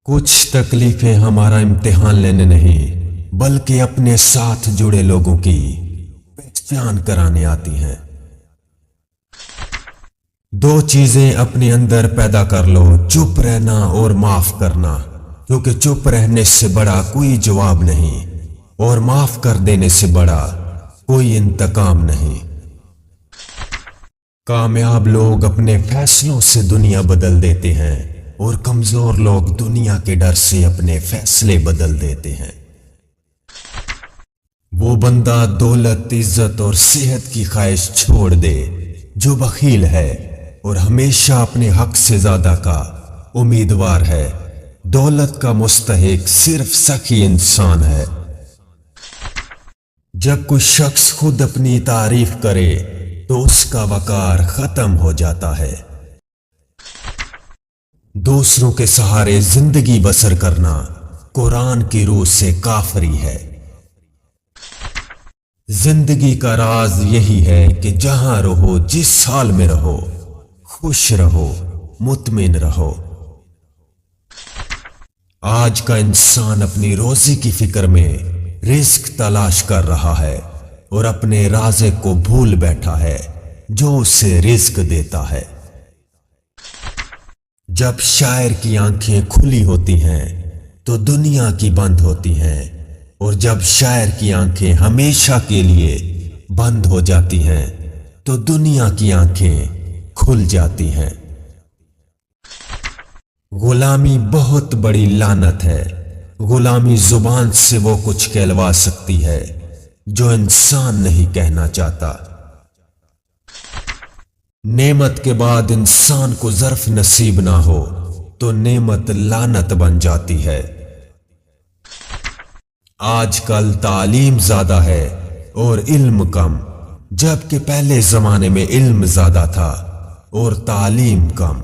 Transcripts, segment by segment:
कुछ तकलीफें हमारा इम्तिहान लेने नहीं बल्कि अपने साथ जुड़े लोगों की पहचान कराने आती हैं। दो चीजें अपने अंदर पैदा कर लो, चुप रहना और माफ करना, क्योंकि चुप रहने से बड़ा कोई जवाब नहीं और माफ कर देने से बड़ा कोई इंतकाम नहीं। कामयाब लोग अपने फैसलों से दुनिया बदल देते हैं और कमजोर लोग दुनिया के डर से अपने फैसले बदल देते हैं। वो बंदा दौलत, इज्जत और सेहत की ख्वाहिश छोड़ दे जो बखील है और हमेशा अपने हक से ज्यादा का उम्मीदवार है। दौलत का मुस्तहिक सिर्फ सखी इंसान है। जब कोई शख्स खुद अपनी तारीफ करे तो उसका वकार खत्म हो जाता है। दूसरों के सहारे जिंदगी बसर करना कुरान की रूह से काफरी है। जिंदगी का राज यही है कि जहां रहो, जिस हाल में रहो, खुश रहो, मुतमिन रहो। आज का इंसान अपनी रोजी की फिक्र में रिस्क तलाश कर रहा है और अपने राज़िक को भूल बैठा है जो उसे रिस्क देता है। जब शायर की आंखें खुली होती हैं तो दुनिया की बंद होती हैं, और जब शायर की आंखें हमेशा के लिए बंद हो जाती हैं तो दुनिया की आंखें खुल जाती हैं। गुलामी बहुत बड़ी लानत है। गुलामी जुबान से वो कुछ कहलवा सकती है जो इंसान नहीं कहना चाहता। नेमत के बाद इंसान को ज़र्फ नसीब ना हो तो नेमत लानत बन जाती है। आजकल तालीम ज्यादा है और इल्म कम, जबकि पहले जमाने में इल्म ज्यादा था और तालीम कम।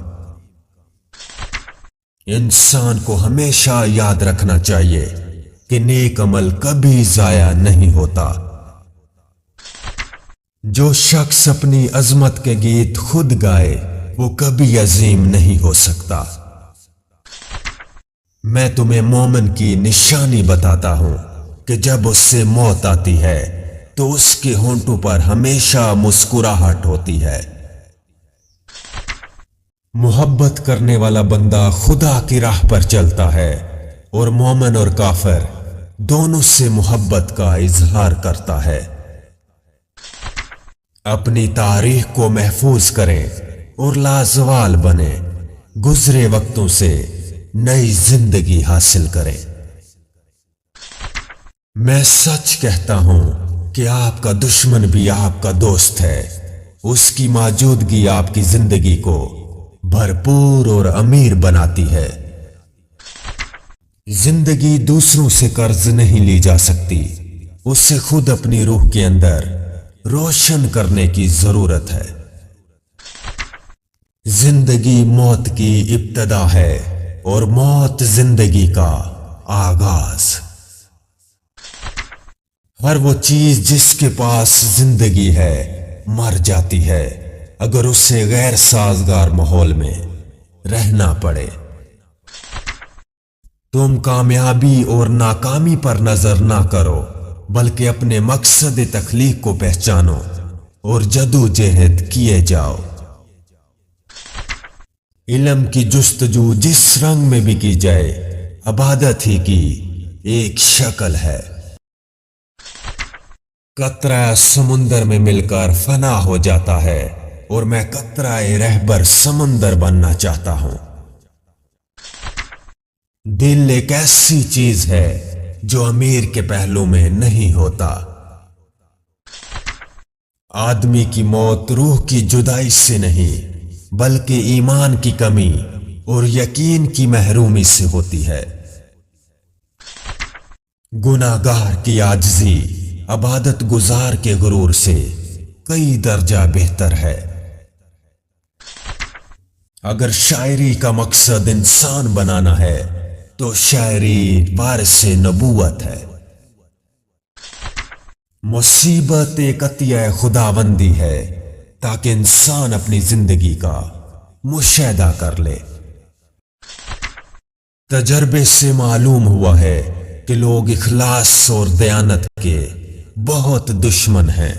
इंसान को हमेशा याद रखना चाहिए कि नेक अमल कभी जाया नहीं होता। जो शख्स अपनी अजमत के गीत खुद गाए वो कभी अजीम नहीं हो सकता। मैं तुम्हें मोमिन की निशानी बताता हूं कि जब उससे मौत आती है तो उसके होंठों पर हमेशा मुस्कुराहट होती है। मोहब्बत करने वाला बंदा खुदा की राह पर चलता है और मोमिन और काफिर दोनों से मोहब्बत का इजहार करता है। अपनी तारीख को महफूज करें और लाजवाल बने। गुजरे वक्तों से नई जिंदगी हासिल करें। मैं सच कहता हूं कि आपका दुश्मन भी आपका दोस्त है। उसकी मौजूदगी आपकी जिंदगी को भरपूर और अमीर बनाती है। जिंदगी दूसरों से कर्ज नहीं ली जा सकती, उससे खुद अपनी रूह के अंदर रोशन करने की जरूरत है। जिंदगी मौत की इब्तदा है और मौत जिंदगी का आगाज। हर वो चीज जिसके पास जिंदगी है मर जाती है अगर उसे गैर साजगार माहौल में रहना पड़े। तुम कामयाबी और नाकामी पर नजर ना करो बल्कि अपने मकसद तख्लीक को पहचानो और जदोजहद किए जाओ। इल्म की जुस्तजू जिस रंग में भी की जाए इबादत ही की एक शक्ल है। कतरा समुंदर में मिलकर फना हो जाता है और मैं कतराए रहबर समंदर बनना चाहता हूं। दिल एक ऐसी चीज है जो अमीर के पहलू में नहीं होता। आदमी की मौत रूह की जुदाई से नहीं बल्कि ईमान की कमी और यकीन की महरूमी से होती है। गुनाहगार की आजिज़ी इबादत गुजार के गुरूर से कई दर्जा बेहतर है। अगर शायरी का मकसद इंसान बनाना है तो शायरी वारिसे नबूवत है। मुसीबत एक अतिया खुदाबंदी है ताकि इंसान अपनी जिंदगी का मुशाहिदा कर ले। तजर्बे से मालूम हुआ है कि लोग इखलास और दयानत के बहुत दुश्मन हैं।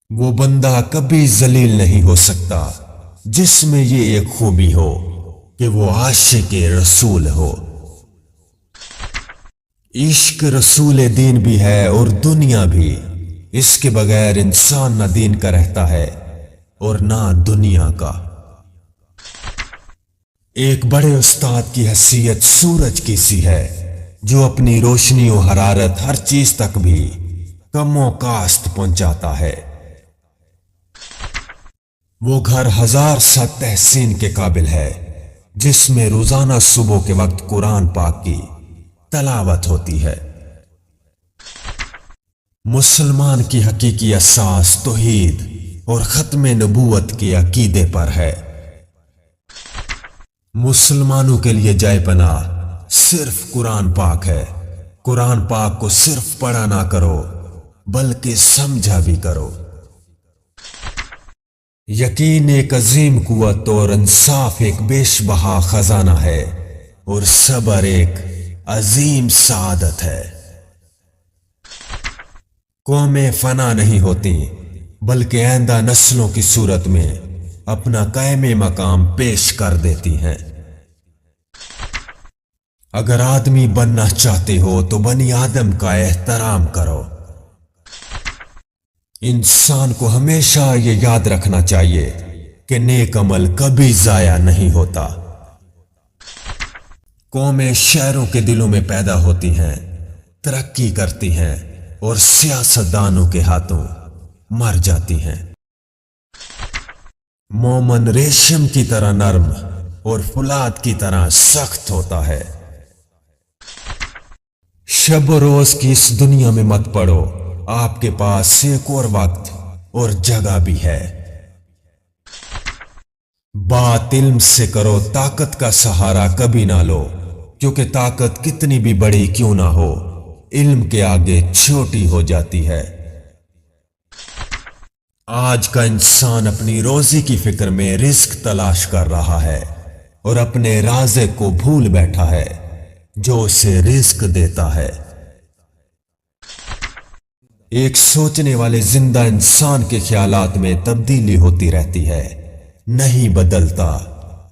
वो बंदा कभी जलील नहीं हो सकता जिसमें ये एक खूबी हो कि वो आशिक रसूल हो। इश्क रसूल दीन भी है और दुनिया भी। इसके बगैर इंसान ना दीन का रहता है और ना दुनिया का। एक बड़े उस्ताद की हैसियत सूरज की सी है जो अपनी रोशनी और हरारत हर चीज तक भी कमो कास्त पहुंचाता है। वो घर हजार सा तहसीन के काबिल है जिसमें रोजाना सुबह के वक्त कुरान पाक की तलावत होती है। मुसलमान की हकीकी असास तौहीद और खत्म नबूवत के अकीदे पर है। मुसलमानों के लिए जाए पनाह सिर्फ कुरान पाक है। कुरान पाक को सिर्फ पढ़ा ना करो बल्कि समझा भी करो। यकीन एक अजीम कुव्वत और इंसाफ एक बेशबहा खजाना है और सब्र एक अजीम सादत है। कौमें फना नहीं होती बल्कि आइंदा नस्लों की सूरत में अपना कायमे मकाम पेश कर देती हैं। अगर आदमी बनना चाहते हो तो बनी आदम का एहतराम करो। इंसान को हमेशा ये याद रखना चाहिए कि नेक अमल कभी जाया नहीं होता। कौमें शहरों के दिलों में पैदा होती हैं, तरक्की करती हैं और सियासतदानों के हाथों मर जाती हैं। मोमन रेशम की तरह नर्म और फुलाद की तरह सख्त होता है। शब रोज की इस दुनिया में मत पड़ो, आपके पास एक और वक्त और जगह भी है। बात इल्म से करो, ताकत का सहारा कभी ना लो, क्योंकि ताकत कितनी भी बड़ी क्यों ना हो इल्म के आगे छोटी हो जाती है। आज का इंसान अपनी रोजी की फिक्र में रिस्क तलाश कर रहा है और अपने राज़िक को भूल बैठा है जो उसे रिस्क देता है। एक सोचने वाले जिंदा इंसान के ख्यालात में तब्दीली होती रहती है। नहीं बदलता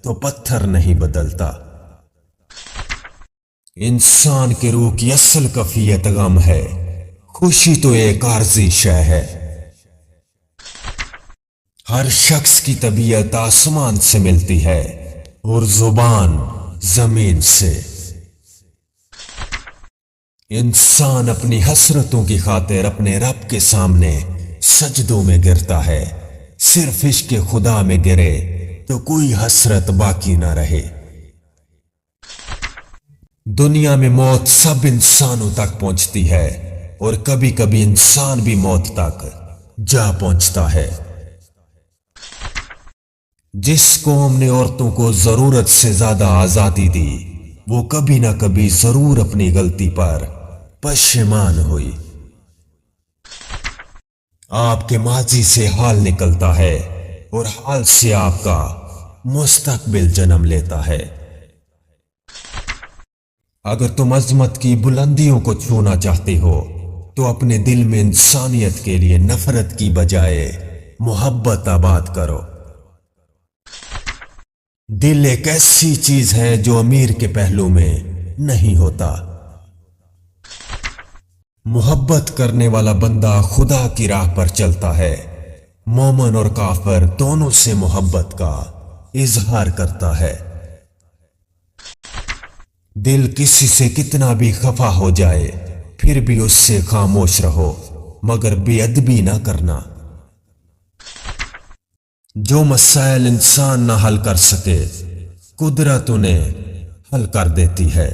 तो पत्थर नहीं बदलता। इंसान के रूह की असल कफियत गम है, खुशी तो एक आर्जी शय है। हर शख्स की तबीयत आसमान से मिलती है और जुबान जमीन से। इंसान अपनी हसरतों की खातिर अपने रब के सामने सजदों में गिरता है। सिर्फ इश्क खुदा में गिरे तो कोई हसरत बाकी ना रहे। दुनिया में मौत सब इंसानों तक पहुंचती है और कभी कभी इंसान भी मौत तक जा पहुंचता है। जिस कौम ने औरतों को जरूरत से ज्यादा आजादी दी वो कभी ना कभी जरूर अपनी गलती पर पशेमान हुई। आपके माजी से हाल निकलता है और हाल से आपका मुस्तकबिल जन्म लेता है। अगर तुम अजमत की बुलंदियों को छूना चाहते हो तो अपने दिल में इंसानियत के लिए नफरत की बजाय मोहब्बत आबाद करो। दिल एक ऐसी चीज है जो अमीर के पहलू में नहीं होता। मोहब्बत करने वाला बंदा खुदा की राह पर चलता है। मोमन और काफिर दोनों से मोहब्बत का इजहार करता है। दिल किसी से कितना भी खफा हो जाए फिर भी उससे खामोश रहो, मगर बेअदबी ना करना। जो मसाइल इंसान ना हल कर सके कुदरत उन्हें हल कर देती है।